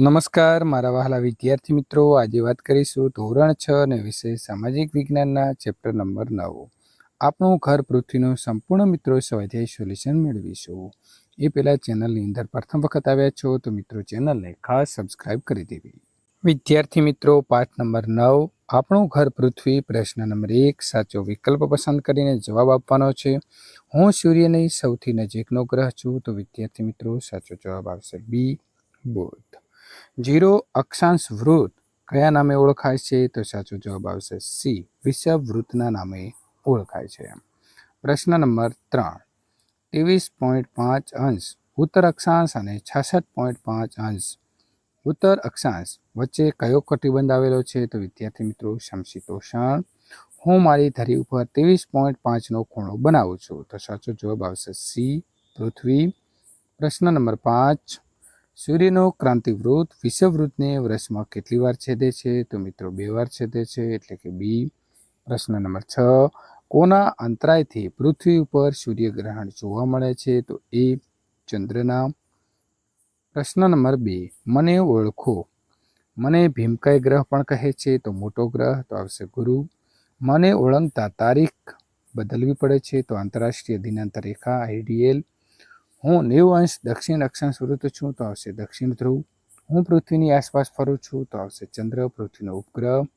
નમસ્કાર મારા વહાલા વિદ્યાર્થી મિત્રો, આજે વાત કરીશું ધોરણ 6 અને વિષય સામાજિક વિજ્ઞાનના ચેપ્ટર નંબર 9 આપણું ઘર પૃથ્વીનું સંપૂર્ણ મિત્રો સ્વાધ્યાય સોલ્યુશન મેળવીશું. એ પહેલાં ચેનલની અંદર પ્રથમ વખત આવ્યા છો તો મિત્રો ચેનલને ખાસ સબસ્ક્રાઇબ કરી દેવી. વિદ્યાર્થી મિત્રો, પાઠ નંબર 9 આપણું ઘર પૃથ્વી, પ્રશ્ન નંબર 1 સાચો વિકલ્પ પસંદ કરીને જવાબ આપવાનો છે. હું સૂર્યની સૌથી નજીકનો ગ્રહ છું, તો વિદ્યાર્થી મિત્રો સાચો જવાબ આવશે બી, બુધ. 0 અક્ષાંશ વૃત્ત કયા નામે ઓળખાય છે, તો સાચો જવાબ આવશે સી, વિષુવવૃત્તના નામે ઓળખાય છે. પ્રશ્ન નંબર 3 23.5 અંશ ઉત્તર અક્ષાંશ અને 66.5 અંશ ઉત્તર અક્ષાંશ વચ્ચે કયો કટિબંધ આવેલો છે, તો વિદ્યાર્થી મિત્રો સમશીતોષણ. હું મારી ધરી ઉપર 23.5નો ખૂણો બનાવું છું, તો સાચો જવાબ આવશે સી, પૃથ્વી. પ્રશ્ન નંબર 5 સૂર્યનો ક્રાંતિવૃત્ત વિષુવવૃત્તને વર્ષમાં કેટલી વાર છેદે છે, તો મિત્રો 2 વાર છેદે છે, એટલે કે બી. પ્રશ્ન નંબર 6 કોના અંતરાયથી પૃથ્વી ઉપર સૂર્યગ્રહણ જોવા મળે છે, તો એ ચંદ્રના. પ્રશ્ન નંબર 2 મને ઓળખો. મને ભીમકાય ગ્રહ પણ કહે છે, તો મોટો ગ્રહ તો આવશે ગુરુ. મને ઓળંગતા તારીખ બદલવી પડે છે, તો આંતરરાષ્ટ્રીય દિનાંક રેખા આઈડીએલ. હું 90 અંશ દક્ષિણ અક્ષાંશ વૃત્ત છું, તો આવશે દક્ષિણ ધ્રુવ. હું પૃથ્વીની આસપાસ ફરું છું, તો આવશે ચંદ્ર, પૃથ્વીનો ઉપગ્રહ.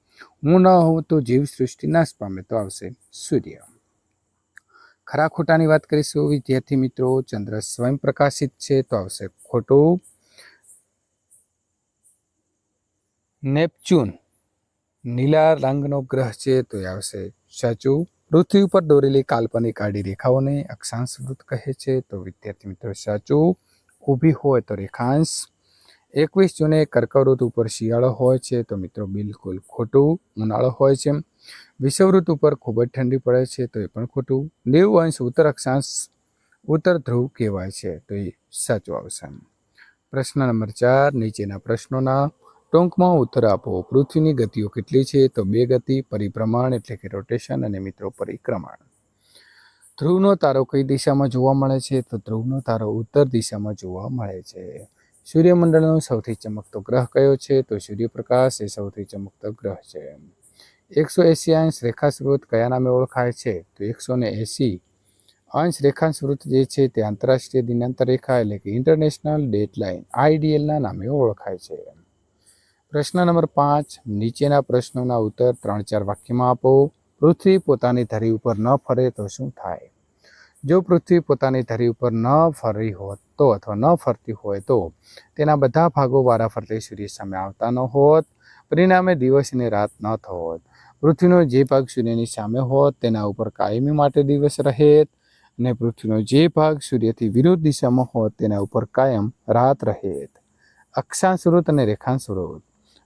હું ન હોઉં તો જીવસૃષ્ટિ નાશ પામે, તો આવશે સૂર્ય. ખરા ખોટાની વાત કરીશું વિદ્યાર્થી મિત્રો. ચંદ્ર સ્વયં પ્રકાશિત છે, તો આવશે ખોટું. નેપચ્યુન નીલા રંગનો ગ્રહ છે, તો એ આવશે સાચું. પૃથ્વી ઉપર દોરેલી કાલ્પનિક આડી રેખાઓને અક્ષાંશ વૃત્ત કહે છે, તો વિદ્યાર્થી મિત્રો સાચું. ઊભી હોય તો રેખાંશ. 21 જૂને કર્કવૃત્ત ઉપર શિયાળો હોય છે, તો મિત્રો બિલકુલ ખોટું, ઉનાળો હોય છે. વિષુવવૃત્ત ઉપર ખૂબ જ ઠંડી પડે છે, તો એ પણ ખોટું. 90 અંશ ઉત્તર અક્ષાંશ ઉત્તર ધ્રુવ કહેવાય છે, તો એ સાચું આવશે. પ્રશ્ન નંબર 4 નીચેના પ્રશ્નોના ટૂંકમાં ઉત્તર આપો. પૃથ્વીની ગતિઓ કેટલી છે, તો 2 ગતિ, પરિભ્રમણ એટલે કે રોટેશન અને મિત્રો પરિક્રમણ. ધ્રુવનો તારો કઈ દિશામાં જોવા મળે છે, તો ધ્રુવનો તારો ઉત્તર દિશામાં જોવા મળે છે. સૂર્યમંડળનો સૌથી ચમકતો ગ્રહ કયો છે, તો સૂર્યપ્રકાશ એ સૌથી ચમકતો ગ્રહ છે. 180 અંશ રેખાંશ વૃત્ત કયા નામે ઓળખાય છે, તો 180 અંશ રેખાંશ વૃત્ત જે છે તે આંતરરાષ્ટ્રીય દિનાંક રેખા એટલે કે ઇન્ટરનેશનલ ડેટલાઇન આઈડીએલના નામે ઓળખાય છે. પ્રશ્ન નંબર 5 નીચેના પ્રશ્નોના ઉત્તર 3-4 વાક્યમાં આપો. પૃથ્વી પોતાની ધરી ઉપર ન ફરે તો શું થાય? જો પૃથ્વી પોતાની ધરી ઉપર ન ફરી હોત તો અથવા ન ફરતી હોય તો તેના બધા ભાગો વારાફરતી સૂર્ય સામે આવતા ન હોત, પરિણામે દિવસ અને રાત ન થહોત. પૃથ્વીનો જે ભાગ સૂર્યની સામે હોત તેના ઉપર કાયમી માટે દિવસ રહેત, અને પૃથ્વીનો જે ભાગ સૂર્યથી વિરુદ્ધ દિશામાં હોત તેના ઉપર કાયમ રાત રહેત. અક્ષાંશ વૃત્ત અને રેખાંશ વૃત્ત.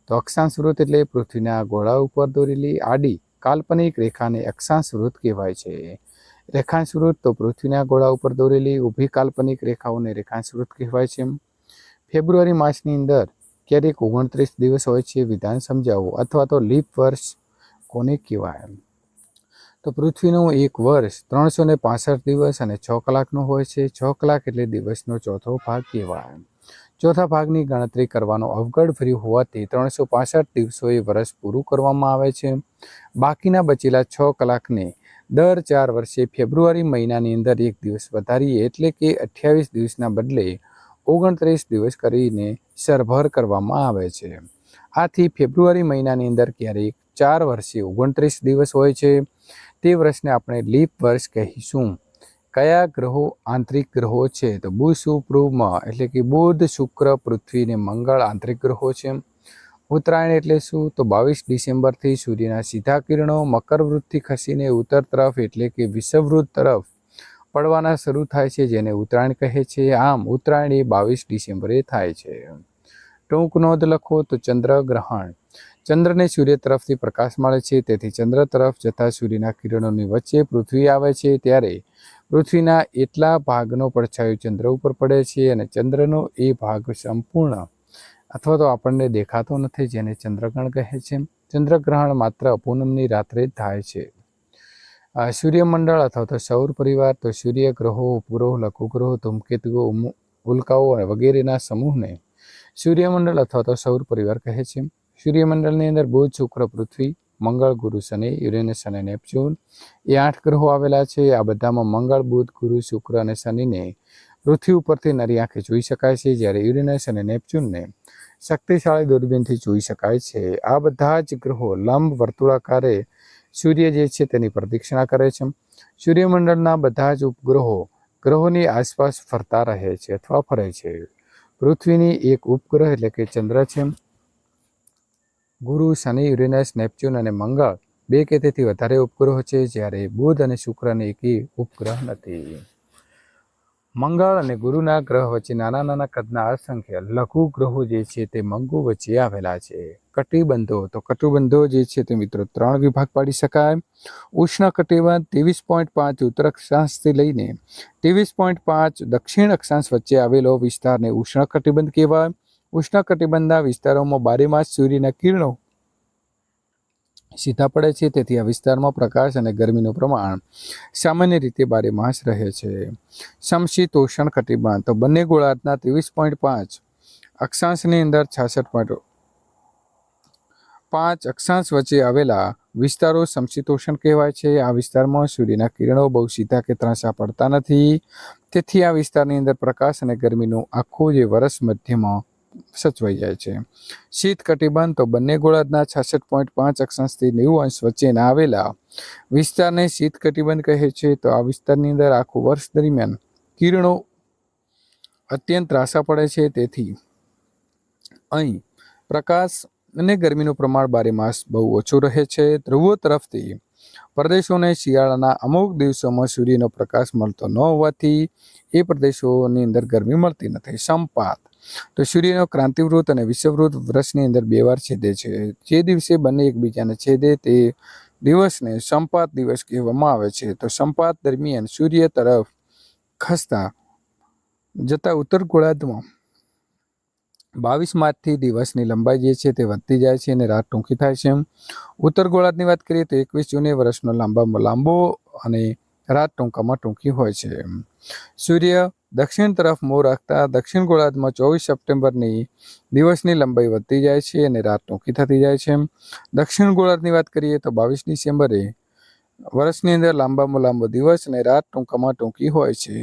તો અક્ષાંશ વૃત્ત એટલે પૃથ્વીના ગોળા ઉપર દોરેલી આડી કાલ્પનિક રેખાને અક્ષાંશ વૃત્ત કહેવાય છે. રેખાંશ વૃત્ત તો પૃથ્વીના ગોળા ઉપર દોરેલી ઊભી કાલ્પનિક રેખાઓને રેખાંશ વૃત્ત કહેવાય છે. ફેબ્રુઆરી માસની અંદર ક્યારેક 29 દિવસ હોય છે, વિધાન સમજાવો. અથવા તો લીપ વર્ષ કોને કહેવાય? તો પૃથ્વીનું એક વર્ષ 365 દિવસ અને 6 કલાકનું હોય છે. 6 કલાક એટલે દિવસનો ચોથો ભાગ કહેવાય. ચોથા ભાગની ગણતરી કરવાનો અવગડ ફ્રી હોવાથી 365 દિવસોએ વર્ષ પૂરું કરવામાં આવે છે. બાકીના બચેલા 6 કલાકને દર 4 વર્ષે ફેબ્રુઆરી મહિનાની અંદર એક દિવસ વધારીએ એટલે કે 28 દિવસના બદલે 29 દિવસ કરીને સરભર કરવામાં આવે છે. આથી ફેબ્રુઆરી મહિનાની અંદર ક્યારેક 4 વર્ષે 29 દિવસ હોય છે, તે વર્ષને આપણે લીપ વર્ષ કહીશું. કયા ગ્રહો આંતરિક ગ્રહો છે, તો બુધ એટલે કે બુધ, શુક્ર, પૃથ્વી અને મંગળ આંતરિક ગ્રહો છે. ઉત્તરાયણ એટલે શું, તો 22 ડિસેમ્બરથી સૂર્યના સીધા કિરણો મકર વૃત્તથી ખસીને ઉત્તર તરફ એટલે કે વિષુવવૃત્ત તરફ પડવાના શરૂ થાય છે, જેને ઉત્તરાયણ કહે છે. આમ ઉત્તરાયણ એ 22 ડિસેમ્બરે થાય છે. ટૂંક નોંધ લખો. તો ચંદ્રગ્રહણ. ચંદ્રને સૂર્ય તરફથી પ્રકાશ મળે છે, તેથી ચંદ્ર તરફ જતા સૂર્યના કિરણોની વચ્ચે પૃથ્વી આવે છે, ત્યારે પૃથ્વીના એટલા ભાગનો પડછાયો ચંદ્ર ઉપર પડે છે, અને ચંદ્રનો એ ભાગ સંપૂર્ણ અથવા તો આપણને દેખાતો નથી, જેને ચંદ્રગ્રહણ કહે છે. ચંદ્રગ્રહણ માત્ર પૂનમની રાત્રે જ થાય છે. સૂર્યમંડળ અથવા તો સૌર પરિવાર. તો સૂર્ય, ગ્રહો, ઉપગ્રહો, લઘુગ્રહો, ધૂમકેતુઓ, ઉલ્કાઓ વગેરેના સમૂહને સૂર્યમંડળ અથવા તો સૌર પરિવાર કહે છે. સૂર્યમંડળની અંદર બુધ, શુક્ર, પૃથ્વી, મંગળ, ગુરુ, શનિ, યુરેનસ અને નેપચ્યુન એ 8 ગ્રહો આવેલા છે. આ બધામાં મંગળ, બુધ, ગુરુ, શુક્ર અને શનિને પૃથ્વી ઉપરથી નરી આંખે જોઈ શકાય છે, જ્યારે યુરેનસ અને નેપચ્યુનને શક્તિશાળી દૂરબીનથી જોઈ શકાય છે. આ બધા જ ગ્રહો લંબ વર્તુળાકારે સૂર્ય જે છે તેની પ્રદક્ષિણા કરે છે. સૂર્યમંડળના બધા જ ઉપગ્રહો ગ્રહોની આસપાસ ફરતા રહે છે અથવા ફરે છે. પૃથ્વીની એક ઉપગ્રહ એટલે કે ચંદ્ર છે. ગુરુ, શનિ, યુરેનસ, નેપચ્યુન અને મંગળ 2 કે તેથી વધારે ઉપગ્રહો છે, જ્યારે બુધ અને શુક્રને એકેય ઉપગ્રહ નથી. મંગળ અને ગુરુના ગ્રહ વચ્ચે નાના નાના કદના અસંખ્ય લઘુ ગ્રહો જે છે તે મંગુ વચ્ચે આવેલા છે. કટિબંધો, તો કટિબંધો જે છે તે મિત્રો 3 વિભાગ પાડી શકાય. ઉષ્ણ કટિબંધ 23.5 ઉત્તર અક્ષાંશથી લઈને 23.5 દક્ષિણ અક્ષાંશ વચ્ચે આવેલો વિસ્તારને ઉષ્ણ કટિબંધ કહેવાય. ઉષ્ણ કટિબંધના વિસ્તારોમાં 12 માસ સૂર્યના કિરણો સીધા પડે છે, તેથી આ વિસ્તારમાં પ્રકાશ અને ગરમીનું પ્રમાણ સામાન્ય રીતે 12 માસ રહે છે. સમશીતોષ્ણ કટિબંધ, તો બંને ગોળાર્ધના 23.5 અક્ષાંશની અંદર 66.5 અક્ષાંશ વચ્ચે આવેલા વિસ્તારો સમશીતોષ્ણ કહેવાય છે. આ વિસ્તારમાં સૂર્યના કિરણો બહુ સીધા કે ત્રાંસા પડતા નથી, તેથી આ વિસ્તારની અંદર પ્રકાશ અને ગરમીનું આખું જે વર્ષ મધ્યમાં સચવાઈ જાય છે. શીત કટિબંધ, તો બંને ગોળાર્ધના 66.5 અક્ષાંશથી 90 અંશ વચ્ચેના આવેલા વિસ્તારને શીત કટિબંધ કહે છે. તો આ વિસ્તારની અંદર આખું વર્ષ દરમિયાન કિરણો અત્યંત ત્રાંસા પડે છે, તેથી અહીં પ્રકાશ અને ગરમીનું પ્રમાણ 12 માસ બહુ ઓછું રહે છે. ધ્રુવો તરફથી પ્રદેશોને શિયાળાના અમુક દિવસોમાં સૂર્યનો પ્રકાશ મળતો ન હોવાથી એ પ્રદેશોની અંદર ગરમી મળતી નથી. સંપાત, તો સૂર્યનો ક્રાંતિવૃત્ત અને વિષુવવૃત્ત વર્ષની અંદર 2 વાર છેદે છે. જે દિવસે બંને એકબીજાને છેદે તે દિવસને સંપાત દિવસ કહેવામાં આવે છે. તો સંપાત દરમિયાન સૂર્ય તરફ ખસતા જતા ઉત્તર ગોળાર્ધમાં 22 માર્ચથી દિવસની લંબાઈ જે છે તે વધતી જાય છે અને રાત ટૂંકી થાય છે. ઉત્તર ગોળાર્ધની વાત કરીએ તો 21 જૂને વર્ષનો લાંબામાં લાંબો અને રાત ટૂંકામાં ટૂંકી હોય છે. સૂર્ય દક્ષિણ તરફ મોં રાખતા દક્ષિણ ગોળાર્ધમાં 24 સપ્ટેમ્બરની દિવસની લંબાઈ વધતી જાય છે અને રાત ટૂંકી થતી જાય છે. દક્ષિણ ગોળાર્ધની વાત કરીએ તો 22 ડિસેમ્બરે વર્ષની અંદર લાંબામાં લાંબો દિવસ અને રાત ટૂંકામાં ટૂંકી હોય છે.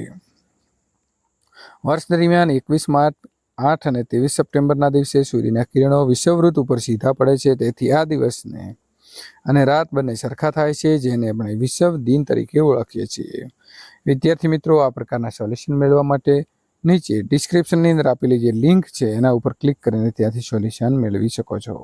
વર્ષ દરમિયાન 21 માર્ચ, 8 અને 23 સપ્ટેમ્બરના દિવસે સૂર્યના કિરણો વિષુવવૃત્ત ઉપર સીધા પડે છે, તેથી આ દિવસને અને રાત બંને સરખા થાય છે, જેને આપણે વિષુવ દિન તરીકે ઓળખીએ છીએ. વિદ્યાર્થી મિત્રો, આ પ્રકારના સોલ્યુશન મેળવવા માટે નીચે ડિસ્ક્રિપ્શનની અંદર આપેલી જે લિંક છે એના ઉપર ક્લિક કરીને ત્યાંથી સોલ્યુશન મેળવી શકો છો.